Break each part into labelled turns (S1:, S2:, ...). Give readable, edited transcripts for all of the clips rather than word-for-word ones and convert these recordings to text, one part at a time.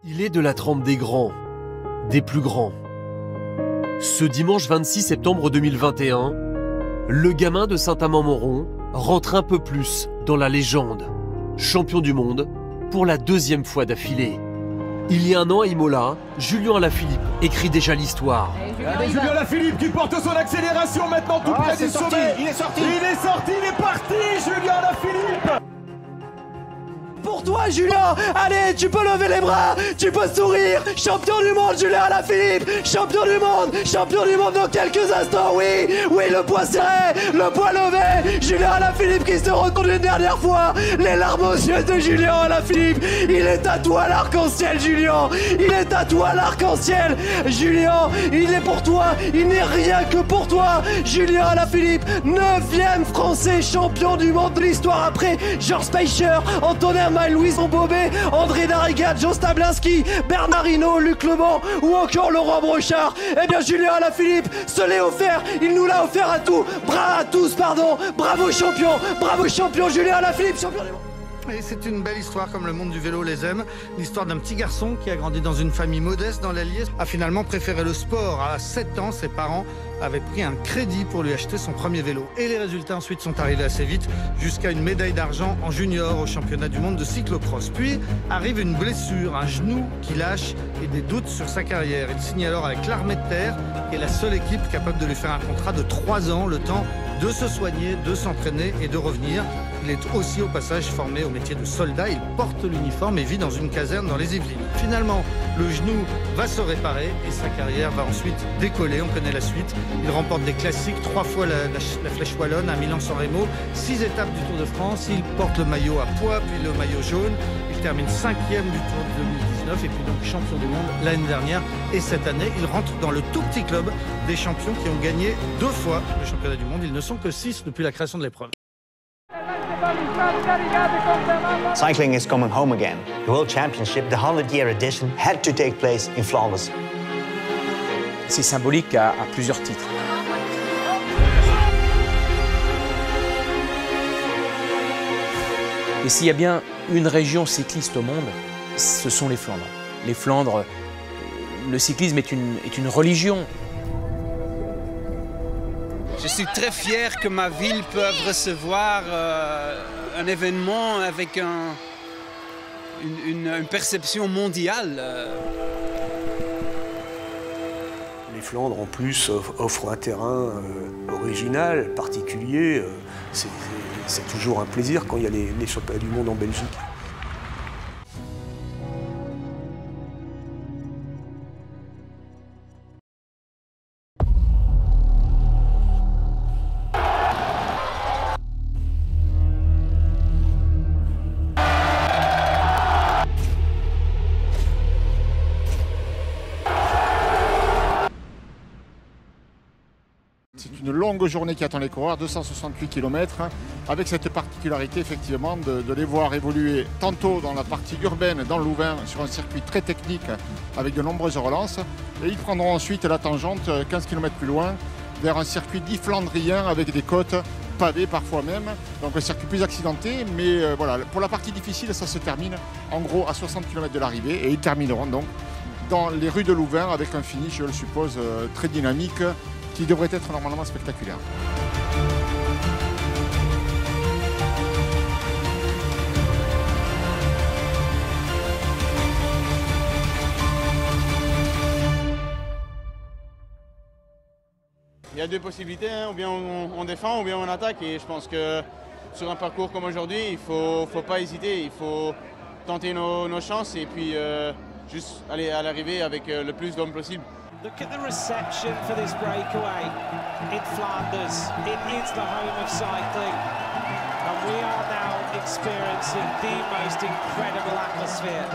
S1: Il est de la trempe des grands, des plus grands. Ce dimanche 26 septembre 2021, le gamin de Saint-Amand-Montrond rentre un peu plus dans la légende. Champion du monde pour la deuxième fois d'affilée. Il y a un an à Imola, Julien Alaphilippe écrit déjà l'histoire.
S2: Julien Alaphilippe qui porte son accélération maintenant tout près du sommet.
S3: Il est sorti.
S2: Il est parti, Julien Alaphilippe.
S4: Pour toi, Julien, allez, tu peux lever les bras, tu peux sourire. Champion du monde, Julien Alaphilippe. Champion du monde dans quelques instants, oui. Oui, le poids serré, le poids levé. Julien Alaphilippe qui se retourne une dernière fois. Les larmes aux yeux de Julien Alaphilippe. Il est à toi l'arc-en-ciel, Julien. Il est à toi l'arc-en-ciel. Julien, il est pour toi. Il n'est rien que pour toi. Julien Alaphilippe, 9e français champion du monde de l'histoire après Georges Speicher, Antonin Louis Bobet, André Darrigat, Joe Stablinski, Bernard Hinault, Luc Leban ou encore Laurent Brochard. Eh bien Julien Alaphilippe se l'est offert, il nous l'a offert à tous. Bravo champion Julien Alaphilippe, champion du monde.
S3: Et c'est une belle histoire comme le monde du vélo les aime. L'histoire d'un petit garçon qui a grandi dans une famille modeste dans l'Allier a finalement préféré le sport. À 7 ans, ses parents avaient pris un crédit pour lui acheter son premier vélo. Et les résultats ensuite sont arrivés assez vite, jusqu'à une médaille d'argent en junior au championnat du monde de cyclocross. Puis arrive une blessure, un genou qui lâche et des doutes sur sa carrière. Il signe alors avec l'Armée de Terre, qui est la seule équipe capable de lui faire un contrat de 3 ans, le temps de se soigner, de s'entraîner et de revenir. Il est aussi au passage formé au métier de soldat. Il porte l'uniforme et vit dans une caserne dans les Yvelines. Finalement, le genou va se réparer et sa carrière va ensuite décoller. On connaît la suite. Il remporte des classiques, 3 fois la Flèche Wallonne à Milan-San Remo, 6 étapes du Tour de France. Il porte le maillot à pois, puis le maillot jaune. Il termine 5e du Tour de 2019 et puis donc champion du monde l'année dernière. Et cette année, il rentre dans le tout petit club des champions qui ont gagné 2 fois le championnat du monde. Ils ne sont que 6 depuis la création de l'épreuve.
S5: Cycling is coming home again. The World Championship, the 100-year edition, had to take place in Flanders.
S6: C'est symbolique à plusieurs titres. Et s'il y a bien une région cycliste au monde, ce sont les Flandres. Les Flandres, le cyclisme est une religion.
S7: Je suis très fier que ma ville peut recevoir un événement avec une perception mondiale.
S8: Les Flandres, en plus, offrent un terrain original, particulier. C'est toujours un plaisir quand il y a les championnats du monde en Belgique.
S9: C'est une longue journée qui attend les coureurs, 268 km, avec cette particularité effectivement de les voir évoluer tantôt dans la partie urbaine, dans le Louvain, sur un circuit très technique avec de nombreuses relances. Et ils prendront ensuite la tangente 15 km plus loin vers un circuit dit flandrien avec des côtes pavées parfois même. Donc un circuit plus accidenté, mais voilà, pour la partie difficile, ça se termine en gros à 60 km de l'arrivée et ils termineront donc dans les rues de Louvain avec un finish, je le suppose, très dynamique, qui devrait être normalement spectaculaire.
S10: Il y a 2 possibilités, hein. Ou bien on défend ou bien on attaque, et je pense que sur un parcours comme aujourd'hui, il ne faut pas hésiter, il faut tenter nos chances et puis juste aller à l'arrivée avec le plus d'hommes possible.
S11: Look at the reception for this breakaway in Flanders. It is the home of cycling. And we are now experiencing the most incredible atmosphere.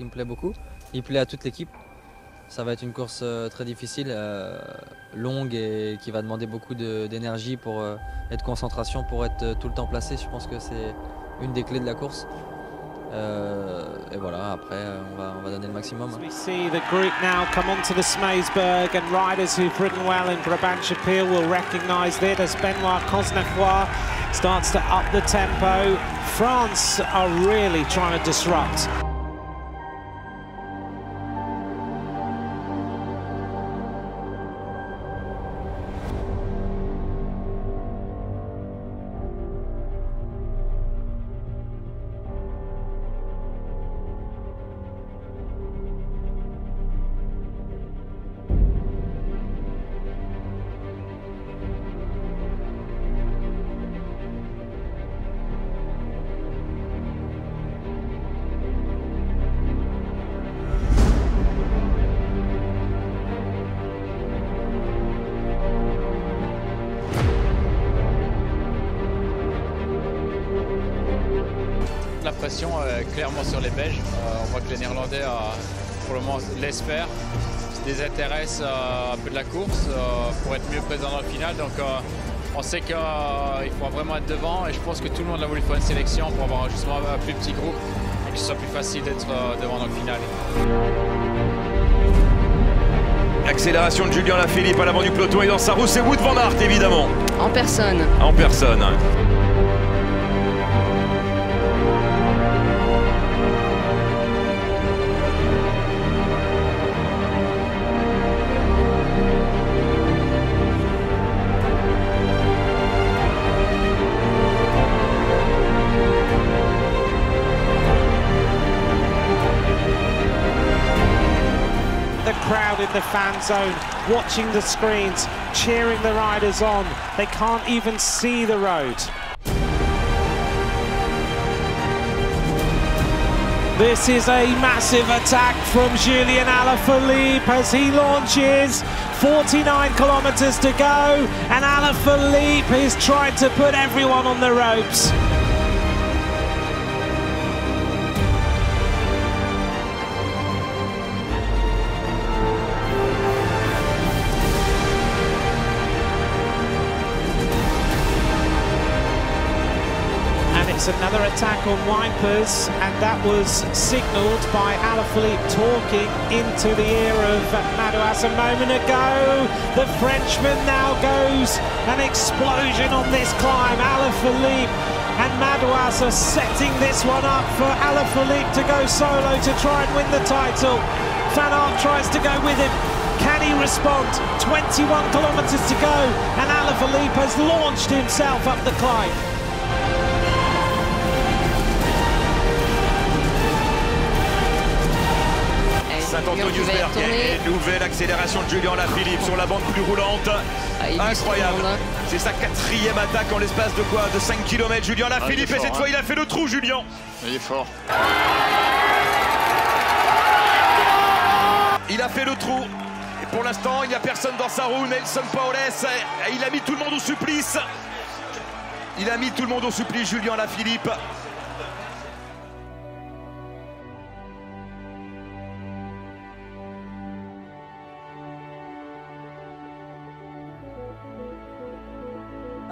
S12: qui me plaît beaucoup. Il plaît à toute l'équipe. Ça va être une course très difficile, longue et qui va demander beaucoup d'énergie et de concentration pour être tout le temps placé. Je pense que c'est une des clés de la course. Et voilà, après on va donner le maximum.
S11: We see the group now come onto the Smeysberg, and riders who've ridden well in Brabant-Chapelle will recognise it as Benoît Cosnefroy starts to up the tempo. France are really trying to disrupt.
S13: La pression est clairement sur les Belges. On voit que les Néerlandais, pour le moment, laissent faire, se désintéressent un peu de la course pour être mieux présents dans le final. Donc on sait qu'il faut vraiment être devant et je pense que tout le monde a voulu faire une sélection pour avoir justement un plus petit groupe et que ce soit plus facile d'être devant dans le final.
S2: Accélération de Julien Lafilippe à l'avant du peloton et dans sa roue, c'est Wout van Aert évidemment.
S14: En personne.
S2: En personne.
S11: The crowd in the fan zone, watching the screens, cheering the riders on. They can't even see the road. This is a massive attack from Julien Alaphilippe as he launches. 49 kilometers to go, and Alaphilippe is trying to put everyone on the ropes. It's another attack on wipers, and that was signalled by Alaphilippe talking into the ear of Madouas a moment ago. The Frenchman now goes an explosion on this climb. Alaphilippe and Madouas are setting this one up for Alaphilippe to go solo to try and win the title. Van Aert tries to go with him. Can he respond? 21 kilometres to go, and Alaphilippe has launched himself up the climb.
S2: Nouvelle accélération de Julien Lafilippe sur la bande plus roulante. Incroyable. C'est sa 4e attaque en l'espace de quoi? De 5 km. Julien Lafilippe, et cette fois il a fait le trou, Julien.
S9: Il est fort.
S2: Il a fait le trou. Et pour l'instant, il n'y a personne dans sa roue. Nelson Paoles, il a mis tout le monde au supplice. Il a mis tout le monde au supplice, Julien Lafilippe.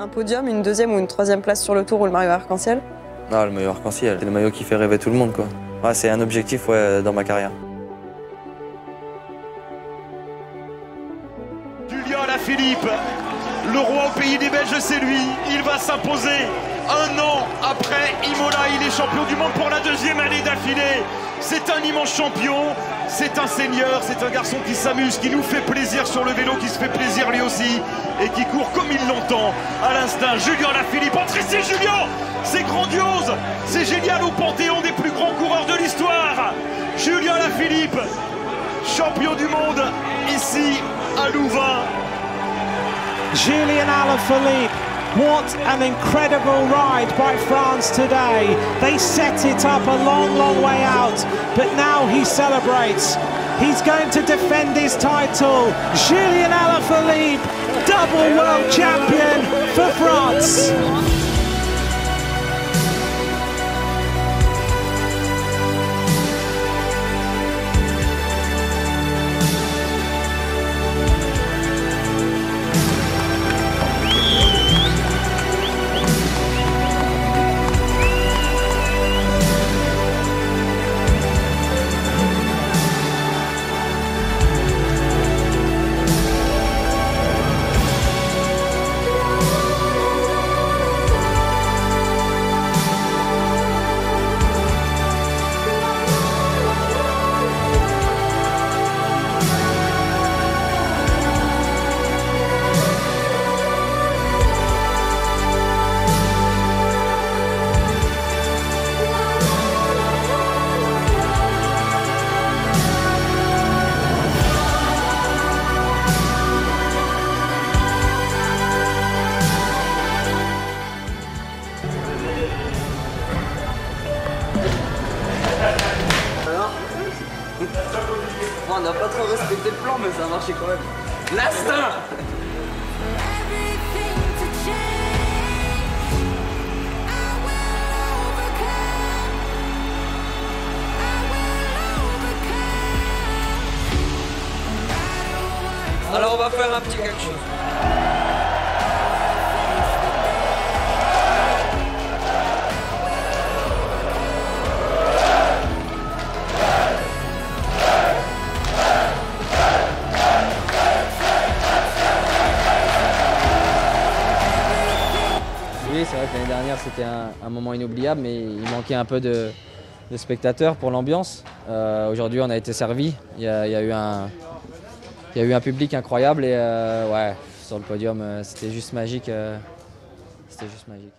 S14: Un podium, une deuxième ou une troisième place sur le Tour ou le maillot arc-en-ciel?
S15: Non, le maillot arc-en-ciel, c'est le maillot qui fait rêver tout le monde, quoi. Ouais, c'est un objectif dans ma carrière.
S2: Julien Lafilippe, le roi au pays des Belges, c'est lui. Il va s'imposer. Un an après Imola, il est champion du monde pour la 2e année d'affilée. C'est un immense champion, c'est un seigneur, c'est un garçon qui s'amuse, qui nous fait plaisir sur le vélo, qui se fait plaisir lui aussi et qui court comme il l'entend. À l'instinct, Julien Lafilippe, entre ici Julien, c'est grandiose, c'est génial au panthéon des plus grands coureurs de l'histoire. Julien Lafilippe, champion du monde ici à Louvain.
S11: Julien Alaphilippe, what an incredible ride by France today. They set it up a long, long way out, but now he celebrates. He's going to defend his title. Julien Alaphilippe, double world champion for France.
S15: n'a pas trop respecté le plan, mais ça a marché quand même. L'instinct. Alors on va faire un petit quelque chose. Oui, c'est vrai que l'année dernière c'était un moment inoubliable, mais il manquait un peu de spectateurs pour l'ambiance. Aujourd'hui on a été servi, il y a eu un public incroyable et ouais, sur le podium c'était juste magique. C'était juste magique.